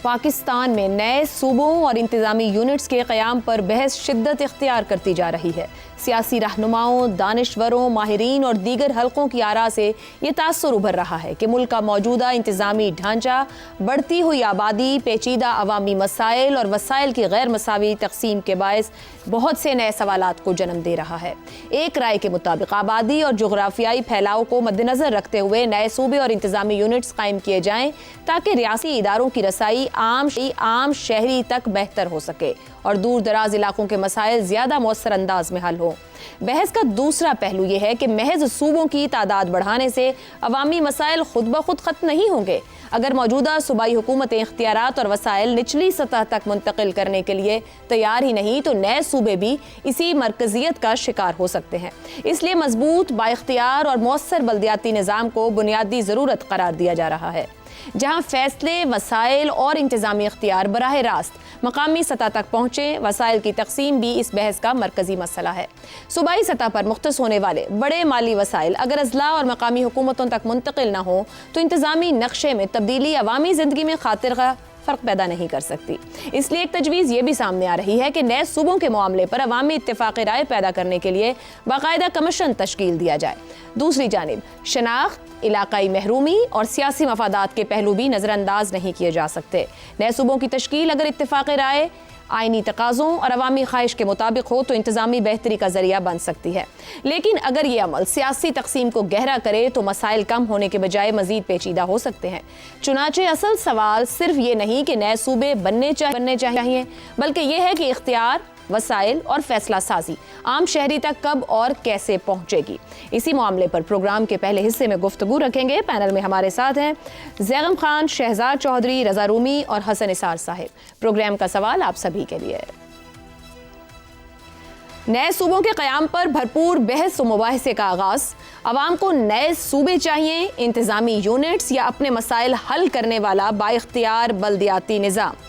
پاکستان میں نئے صوبوں اور انتظامی یونٹس کے قیام پر بحث شدت اختیار کرتی جا رہی ہے۔ سیاسی رہنماؤں، دانشوروں، ماہرین اور دیگر حلقوں کی آراء سے یہ تاثر ابھر رہا ہے کہ ملک کا موجودہ انتظامی ڈھانچہ بڑھتی ہوئی آبادی، پیچیدہ عوامی مسائل اور وسائل کی غیر مساوی تقسیم کے باعث بہت سے نئے سوالات کو جنم دے رہا ہے۔ ایک رائے کے مطابق آبادی اور جغرافیائی پھیلاؤ کو مد نظر رکھتے ہوئے نئے صوبے اور انتظامی یونٹس قائم کیے جائیں تاکہ ریاستی اداروں کی رسائی عام شہری تک بہتر ہو سکے اور دور دراز علاقوں کے مسائل زیادہ مؤثر انداز میں حل ہوں۔ بحث کا دوسرا پہلو یہ ہے کہ محض صوبوں کی تعداد بڑھانے سے عوامی مسائل خود بخود ختم نہیں ہوں گے۔ اگر موجودہ صوبائی حکومتیں اختیارات اور وسائل نچلی سطح تک منتقل کرنے کے لیے تیار ہی نہیں تو نئے صوبے بھی اسی مرکزیت کا شکار ہو سکتے ہیں۔ اس لیے مضبوط، بااختیار اور مؤثر بلدیاتی نظام کو بنیادی ضرورت قرار دیا جا رہا ہے، جہاں فیصلے، وسائل اور انتظامی اختیار براہ راست مقامی سطح تک پہنچیں۔ وسائل کی تقسیم بھی اس بحث کا مرکزی مسئلہ ہے۔ صوبائی سطح پر مختص ہونے والے بڑے مالی وسائل اگر اضلاع اور مقامی حکومتوں تک منتقل نہ ہوں تو انتظامی نقشے میں تبدیلی عوامی زندگی میں خاطر خواہ فرق پیدا نہیں کر سکتی۔ اس لیے ایک تجویز یہ بھی سامنے آ رہی ہے کہ نئے صوبوں کے معاملے پر عوامی اتفاق رائے پیدا کرنے کے لیے باقاعدہ کمیشن تشکیل دیا جائے۔ دوسری جانب شناخت، علاقائی محرومی اور سیاسی مفادات کے پہلو بھی نظر انداز نہیں کیے جا سکتے۔ نئے صوبوں کی تشکیل اگر اتفاق رائے، آئینی تقاضوں اور عوامی خواہش کے مطابق ہو تو انتظامی بہتری کا ذریعہ بن سکتی ہے، لیکن اگر یہ عمل سیاسی تقسیم کو گہرا کرے تو مسائل کم ہونے کے بجائے مزید پیچیدہ ہو سکتے ہیں۔ چنانچہ اصل سوال صرف یہ نہیں کہ نئے صوبے بننے چاہیے، بلکہ یہ ہے کہ اختیار، وسائل اور فیصلہ سازی عام شہری تک کب اور کیسے پہنچے گی۔ اسی معاملے پر پروگرام کے پہلے حصے میں گفتگو رکھیں گے۔ پینل میں ہمارے ساتھ ہیں زیغم خان، شہزاد چودھری، رضا رومی اور حسن اسار صاحب۔ پروگرام کا سوال آپ سبھی کے لیے۔ نئے صوبوں کے قیام پر بھرپور بحث و مباحثے کا آغاز۔ عوام کو نئے صوبے چاہیے، انتظامی یونٹس یا اپنے مسائل حل کرنے والا بااختیار بلدیاتی نظام؟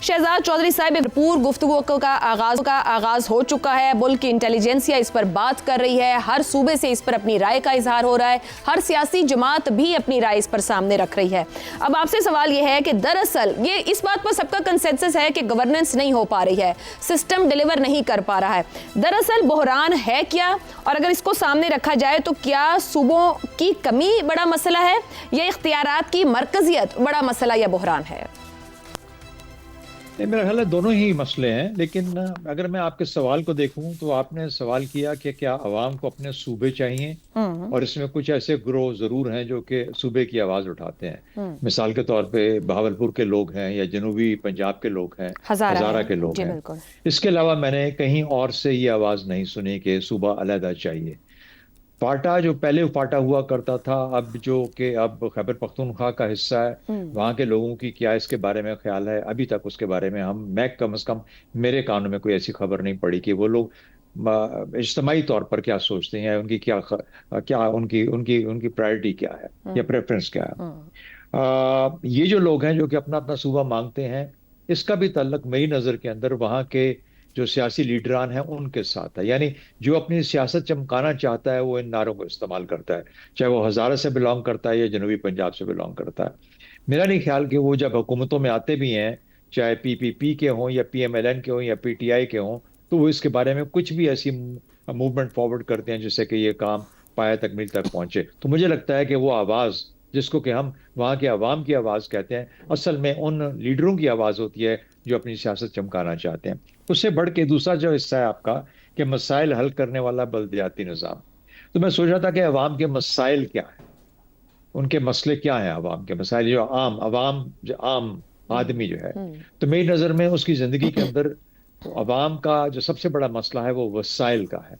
شہزاد چودھری صاحب، بھرپور گفتگو کا آغاز ہو چکا ہے۔ ملک کی انٹیلیجنسیا اس پر بات کر رہی ہے، ہر صوبے سے اس پر اپنی رائے کا اظہار ہو رہا ہے، ہر سیاسی جماعت بھی اپنی رائے اس پر سامنے رکھ رہی ہے۔ اب آپ سے سوال یہ ہے کہ دراصل یہ اس بات پر سب کا کنسنسس ہے کہ گورننس نہیں ہو پا رہی ہے، سسٹم ڈیلیور نہیں کر پا رہا ہے۔ دراصل بحران ہے کیا؟ اور اگر اس کو سامنے رکھا جائے تو کیا صوبوں کی کمی بڑا مسئلہ ہے یا اختیارات کی مرکزیت بڑا مسئلہ یا بحران ہے؟ میرا خیال ہے دونوں ہی مسئلے ہیں، لیکن اگر میں آپ کے سوال کو دیکھوں تو آپ نے سوال کیا کہ کیا عوام کو اپنے صوبے چاہیے، اور اس میں کچھ ایسے گروہ ضرور ہیں جو کہ صوبے کی آواز اٹھاتے ہیں۔ مثال کے طور پہ بہاولپور کے لوگ ہیں یا جنوبی پنجاب کے لوگ ہیں، ہزارہ کے لوگ ہیں۔ اس کے علاوہ میں نے کہیں اور سے یہ آواز نہیں سنی کہ صوبہ علیحدہ چاہیے۔ پاٹا جو پہلے پاٹا ہوا کرتا تھا، اب جو کہ اب خیبر پختونخوا کا حصہ ہے، وہاں کے لوگوں کی کیا اس کے بارے میں خیال ہے؟ ابھی تک اس کے بارے میں میں کم از کم میرے کانوں میں کوئی ایسی خبر نہیں پڑی کہ وہ لوگ اجتماعی طور پر کیا سوچتے ہیں، ان کی ان کی پرائرٹی کیا ہے یا پریفرنس کیا ہے۔ یہ جو لوگ ہیں جو کہ اپنا اپنا صوبہ مانگتے ہیں، اس کا بھی تعلق میری نظر کے اندر وہاں کے جو سیاسی لیڈران ہیں ان کے ساتھ ہے۔ یعنی جو اپنی سیاست چمکانا چاہتا ہے وہ ان نعروں کو استعمال کرتا ہے، چاہے وہ ہزارہ سے بلانگ کرتا ہے یا جنوبی پنجاب سے بلانگ کرتا ہے۔ میرا نہیں خیال کہ وہ جب حکومتوں میں آتے بھی ہیں، چاہے پی کے ہوں یا PMLN کے ہوں یا PTI کے ہوں، تو وہ اس کے بارے میں کچھ بھی ایسی موومنٹ فارورڈ کرتے ہیں جس سے کہ یہ کام پایہ تکمیل تک پہنچے۔ تو مجھے لگتا ہے کہ وہ آواز جس کو کہ ہم وہاں کے عوام کی آواز کہتے ہیں، اصل میں ان لیڈروں کی آواز ہوتی ہے جو اپنی سیاست چمکانا چاہتے ہیں۔ اس سے بڑھ کے دوسرا جو حصہ ہے آپ کا کہ مسائل حل کرنے والا بلدیاتی نظام، تو میں سوچ رہا تھا کہ عوام کے مسائل کیا ہیں، ان کے مسئلے کیا ہیں، عوام کے مسائل جو عام آدمی جو ہے، تو میری نظر میں اس کی زندگی کے اندر عوام کا جو سب سے بڑا مسئلہ ہے وہ وسائل کا ہے۔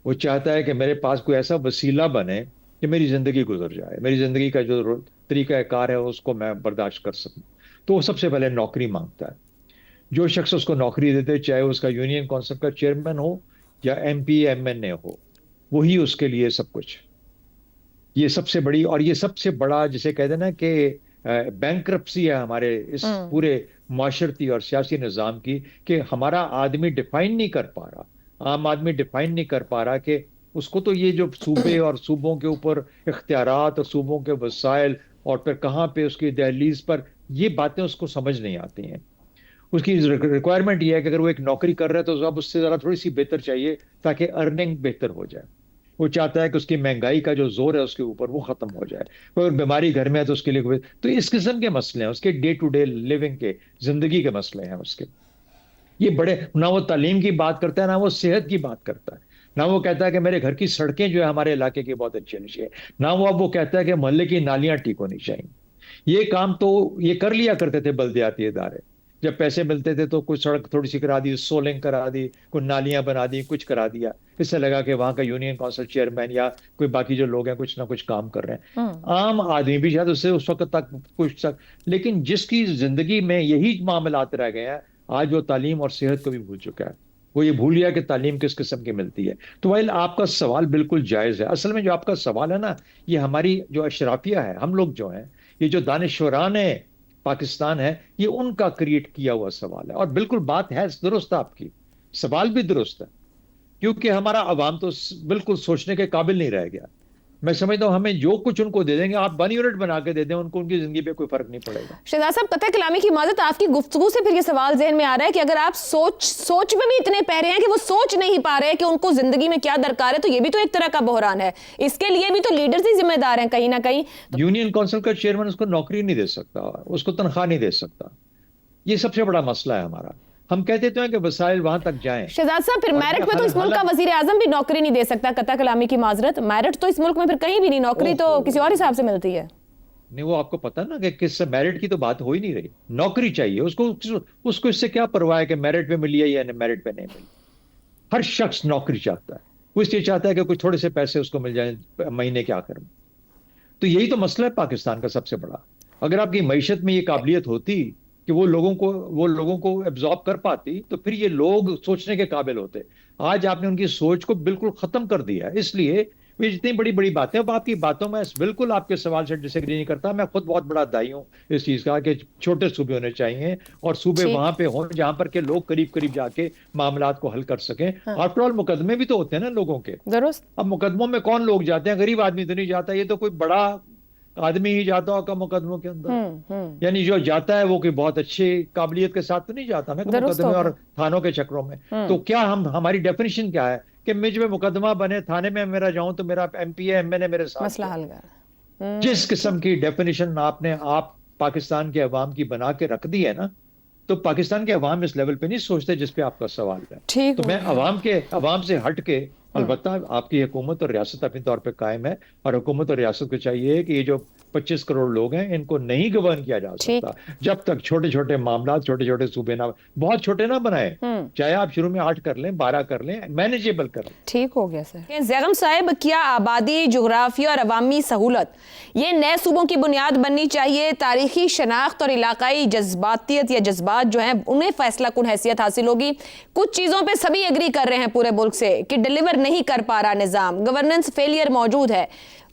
وہ چاہتا ہے کہ میرے پاس کوئی ایسا وسیلہ بنے کہ میری زندگی گزر جائے، میری زندگی کا جو طریقہ کار ہے اس کو میں برداشت کر سکوں۔ تو وہ سب سے پہلے نوکری مانگتا ہے۔ جو شخص اس کو نوکری دیتے، چاہے اس کا یونین کونسل کا چیئرمین ہو یا MP MNA ہو، وہی اس کے لیے سب کچھ۔ یہ سب سے بڑی اور یہ سب سے بڑا جسے کہتے ہیں نا کہ بینکرپسی ہے ہمارے اس پورے معاشرتی اور سیاسی نظام کی، کہ ہمارا آدمی ڈیفائن نہیں کر پا رہا، عام آدمی ڈیفائن نہیں کر پا رہا کہ اس کو تو یہ جو صوبے اور صوبوں کے اوپر اختیارات اور صوبوں کے وسائل اور پھر کہاں پہ اس کی دہلیز پر یہ باتیں اس کو سمجھ نہیں آتی ہیں. اس کی ریکوائرمنٹ یہ ہے کہ اگر وہ ایک نوکری کر رہا ہے تو اب اس سے ذرا تھوڑی سی بہتر چاہیے تاکہ ارننگ بہتر ہو جائے. وہ چاہتا ہے کہ اس کی مہنگائی کا جو زور ہے اس کے اوپر وہ ختم ہو جائے. کوئی بیماری گھر میں ہے تو اس کے لیے تو اس قسم کے مسئلے ہیں اس کے ڈے ٹو ڈے لیونگ کے، زندگی کے مسئلے ہیں اس کے. یہ بڑے نہ وہ تعلیم کی بات کرتا ہے نہ وہ صحت کی بات کرتا ہے، نہ وہ کہتا ہے کہ میرے گھر کی سڑکیں جو ہے ہمارے علاقے کی بہت اچھی ہونی چاہیے، نہ وہ کہتا ہے کہ محلے کی نالیاں ٹھیک ہونی چاہیے. یہ کام تو یہ کر لیا کرتے تھے بلدیاتی ادارے. جب پیسے ملتے تھے تو کوئی سڑک تھوڑی سی کرا دی، سولنگ کرا دی، کوئی نالیاں بنا دی، کچھ کرا دیا. اس سے لگا کہ وہاں کا یونین کونسل چیئرمین یا کوئی باقی جو لوگ ہیں کچھ نہ کچھ کام کر رہے ہیں. عام آدمی بھی شاید اس وقت تک کچھ لیکن جس کی زندگی میں یہی معاملات رہ گئے ہیں، آج وہ تعلیم اور صحت کو بھی بھول چکا ہے. وہ یہ بھول گیا کہ تعلیم کس قسم کی ملتی ہے. تو وائل آپ کا سوال بالکل جائز ہے. اصل میں جو آپ کا سوال ہے نا، یہ ہماری جو اشرافیہ ہے، ہم لوگ جو ہیں، یہ جو دانشوران پاکستان ہے، یہ ان کا کریٹ کیا ہوا سوال ہے. اور بالکل بات ہے درست، آپ کی سوال بھی درست ہے، کیونکہ ہمارا عوام تو بالکل سوچنے کے قابل نہیں رہ گیا. میں سمجھتا ہوں ہمیں جو کچھ ان کو دے دیں گے، آپ 1 یونٹ بنا کے دے دیں ان کو، ان کی زندگی پہ کوئی فرق نہیں پڑے گا. شہزاد صاحب، قطع کلامی کی معذرت، آپ کی گفتگو سے پھر یہ سوال ذہن میں آ رہا ہے کہ اگر آپ سوچ میں بھی اتنے پہرے ہیں کہ وہ سوچ نہیں پا رہے کہ ان کو زندگی میں کیا درکار ہے، تو یہ بھی تو ایک طرح کا بحران ہے. اس کے لیے بھی تو لیڈرز ہی ذمہ دار ہیں کہیں نہ کہیں. یونین کونسل کا چیئرمین اس کو نوکری نہیں دے سکتا، اس کو تنخواہ نہیں دے سکتا. یہ سب سے بڑا مسئلہ ہے ہمارا. ہم کہتے تو ہیں کہ وسائل وہاں تک جائیں. شہزاد صاحب، پھر میرٹ پہ تو اس ملک کا وزیر اعظم بھی نوکری نہیں دے سکتا. قطع کلامی کی معذرت، میرٹ تو اس ملک میں پھر کہیں بھی نہیں، نوکری تو کسی اور حساب سے ملتی ہے. نہیں، وہ آپ کو پتا نا کہ کس سے میرٹ کی تو بات ہو ہی نہیں رہی. نوکری چاہیے اس کو اس سے کیا پرواہ ہے کہ میرٹ پہ ملی ہے یا میرٹ پہ نہیں ملی. ہر شخص نوکری چاہتا ہے. وہ اس لیے چاہتا ہے کہ کچھ تھوڑے سے پیسے اس کو مل جائیں مہینے کے آخر میں. تو یہی تو مسئلہ ہے پاکستان کا سب سے بڑا. اگر آپ کی معیشت میں یہ قابلیت ہوتی کہ وہ لوگوں کو ایبزارب کر پاتی تو پھر یہ لوگ سوچنے کے قابل ہوتے. آج آپ نے ان کی سوچ کو بالکل ختم کر دیا. اس لیے یہ جتنی بڑی بڑی باتیں، اب آپ کی باتوں میں بالکل آپ کے سوال سے ڈس ایگری نہیں کرتا. میں خود بہت بڑا دائی ہوں اس چیز کا کہ چھوٹے صوبے ہونے چاہیے اور صوبے وہاں پہ ہوں جہاں پر کہ لوگ قریب قریب جا کے معاملات کو حل کر سکیں. آفٹر آل مقدمے بھی تو ہوتے ہیں نا لوگوں کے. درست. اب مقدموں میں کون لوگ جاتے ہیں؟ غریب آدمی تو نہیں جاتا. یہ تو کوئی بڑا آدمی ہی جاتا ہوگا مقدموں کے اندر. یعنی جو جاتا ہے وہ کوئی بہت اچھی قابلیت کے ساتھ تو نہیں جاتا نا مقدمے اور تھانوں کے چکروں میں. تو کیا ہماری ڈیفینیشن کیا ہے کہ مجھ میں مقدمہ بنے، تھانے میں میرا جاؤں تو میرا ایم پی ہے، ایم این اے میرے ساتھ. مسئلہ حل کر. جس قسم کی ڈیفینیشن آپ پاکستان کے عوام کی بنا کے رکھ دی ہے نا، تو پاکستان کے عوام اس لیول پہ نہیں سوچتے جس پہ آپ کا سوال ہے. تو میں عوام سے ہٹ کے، البتہ آپ کی حکومت اور ریاست اپنے طور پہ قائم ہے، اور حکومت اور ریاست کو چاہیے کہ یہ جو 25 کروڑ لوگ ہیں ان کو نہیں گورن کیا جا سکتا جب تک چھوٹے چھوٹے معاملات، چھوٹے چھوٹے صوبے نہ، بہت چھوٹے نہ بنائے. چاہے آپ شروع میں 8 کر لیں، 12 کر لیں، مینیجیبل کر لیں. ٹھیک ہو گیا سر. زیغم صاحب، کیا آبادی، جغرافیہ اور عوامی سہولت یہ نئے صوبوں کی بنیاد بننی چاہیے؟ تاریخی شناخت اور علاقائی جذباتیت یا جذبات جو ہیں انہیں فیصلہ کن حیثیت حاصل ہوگی. کچھ چیزوں پہ سبھی ایگری کر رہے ہیں پورے ملک سے کہ ڈیلیور نہیں کر پا رہا نظام، گورننس فیلئر موجود ہے.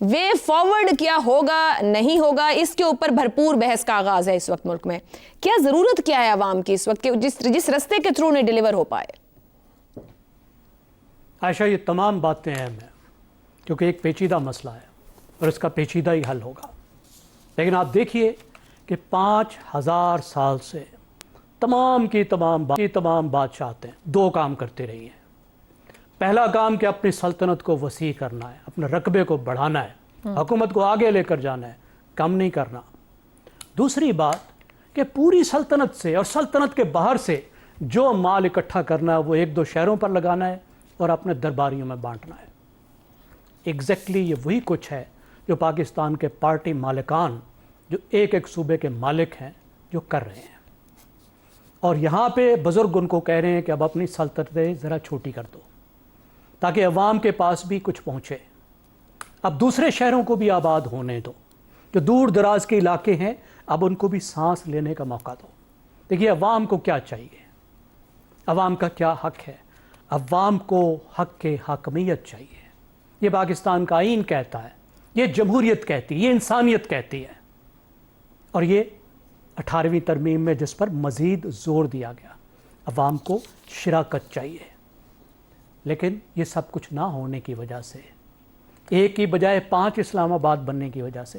وے فارورڈ کیا ہوگا، نہیں ہوگا، اس کے اوپر بھرپور بحث کا آغاز ہے اس وقت ملک میں. کیا ضرورت کیا ہے عوام کی اس وقت کہ جس رستے کے تھرو انہیں ڈیلیور ہو پائے؟ عائشہ، یہ تمام باتیں اہم ہیں کیونکہ ایک پیچیدہ مسئلہ ہے اور اس کا پیچیدہ ہی حل ہوگا. لیکن آپ دیکھیے کہ 5000 سال سے تمام بادشاہتیں 2 کام کرتے رہی ہیں. پہلا کام کہ اپنی سلطنت کو وسیع کرنا ہے، اپنے رقبے کو بڑھانا ہے، حکومت کو آگے لے کر جانا ہے، کم نہیں کرنا. دوسری بات کہ پوری سلطنت سے اور سلطنت کے باہر سے جو مال اکٹھا کرنا ہے وہ 1-2 شہروں پر لگانا ہے اور اپنے درباریوں میں بانٹنا ہے. ایگزیکٹلی یہ وہی کچھ ہے جو پاکستان کے پارٹی مالکان جو ایک صوبے کے مالک ہیں جو کر رہے ہیں. اور یہاں پہ بزرگ ان کو کہہ رہے ہیں کہ اب اپنی سلطنتیں ذرا چھوٹی کر دو تاکہ عوام کے پاس بھی کچھ پہنچے. اب دوسرے شہروں کو بھی آباد ہونے دو، جو دور دراز کے علاقے ہیں اب ان کو بھی سانس لینے کا موقع دو. دیکھیے عوام کو کیا چاہیے، عوام کا کیا حق ہے. عوام کو حق کے حاکمیت چاہیے. یہ پاکستان کا آئین کہتا ہے، یہ جمہوریت کہتی ہے، یہ انسانیت کہتی ہے. اور یہ 18ویں ترمیم میں جس پر مزید زور دیا گیا، عوام کو شراکت چاہیے. لیکن یہ سب کچھ نہ ہونے کی وجہ سے، ایک کی بجائے 5 اسلام آباد بننے کی وجہ سے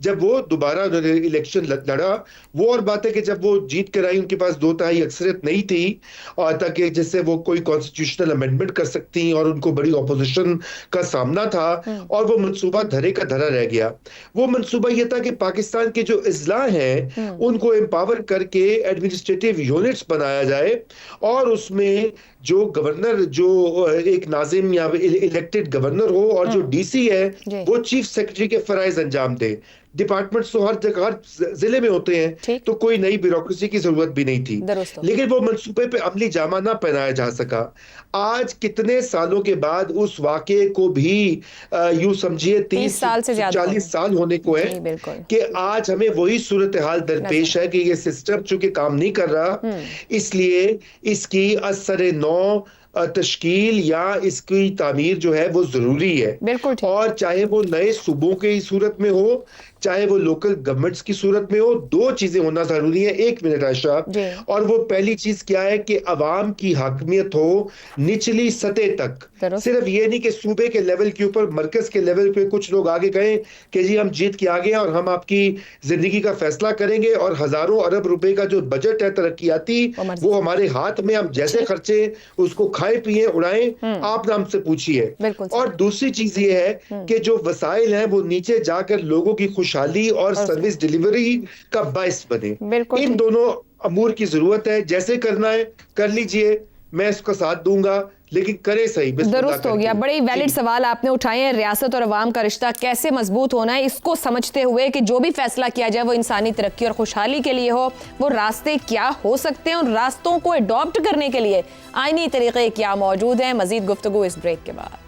جب وہ دوبارہ الیکشن لڑا. وہ اور بات ہے کہ جب وہ جیت کر آئی ان کے پاس 2/3 اکثریت نہیں تھی اور تاکہ جس سے وہ کوئی کانسٹیٹیوشنل امینڈمنٹ کر سکتی اور ان کو بڑی اپوزیشن کا سامنا تھا اور وہ منصوبہ دھرے کا دھرا رہ گیا. وہ منصوبہ یہ تھا کہ پاکستان کے جو اضلاع ہیں ان کو امپاور کر کے ایڈمنسٹریٹو یونٹس بنایا جائے اور اس میں جو گورنر جو ایک ناظم یا الیکٹڈ گورنر ہو اور جو ڈی سی ہے وہ چیف سیکرٹری کے فرائض انجام دے. ڈپارٹمنٹس تو ہر جگہ ہر ضلع میں ہوتے ہیں تو کوئی نئی بیوروکریسی کی ضرورت بھی نہیں تھی, لیکن وہ منصوبے پہ عملی جامہ نہ پہنایا جا سکا. آج کتنے سالوں کے بعد اس واقعے کو بھی یوں سمجھیے 30-40 سال ہونے کو ہے کہ آج ہمیں وہی صورتحال درپیش ہے کہ یہ سسٹم چونکہ کام نہیں کر رہا, اس لیے اس کی اثر نو تشکیل یا اس کی تعمیر جو ہے وہ ضروری ہے. اور چاہے وہ نئے صوبوں کی صورت میں ہو چاہے وہ لوکل گورنمنٹس کی صورت میں ہو, 2 چیزیں ہونا ضروری ہے. 1 منٹ عائشہ, اور وہ پہلی چیز کیا ہے کہ عوام کی حاکمیت ہو نچلی سطح تک. صرف یہ نہیں کہ صوبے کے لیول کے اوپر مرکز کے لیول پہ کچھ لوگ آگے گئے کہ جی ہم جیت کے آگے ہیں اور ہم آپ کی زندگی کا فیصلہ کریں گے اور ہزاروں ارب روپے کا جو بجٹ ہے ترقیاتی وہ ہمارے ہاتھ میں, ہم جیسے خرچے اس کو کھائیں پیئیں اڑائیں, آپ نام سے پوچھیے. اور دوسری چیز یہ ہے کہ جو وسائل ہیں وہ نیچے جا کر لوگوں کی خوشحالی اور سروس ڈیلیوری کا باعث بنے. ان دونوں امور کی ضرورت ہے. جیسے کرنا ہے کر لیجئے, میں اس کا ساتھ دوں گا, لیکن کرے صحیح. درست ہو گیا. بڑے ویلڈ سوال آپ نے اٹھائے ہیں. ریاست اور عوام کا رشتہ کیسے مضبوط ہونا ہے اس کو سمجھتے ہوئے کہ جو بھی فیصلہ کیا جائے وہ انسانی ترقی اور خوشحالی کے لیے ہو, وہ راستے کیا ہو سکتے ہیں, ان راستوں کو اڈاپٹ کرنے کے لیے آئینی طریقے کیا موجود ہیں. مزید گفتگو اس بریک کے بعد.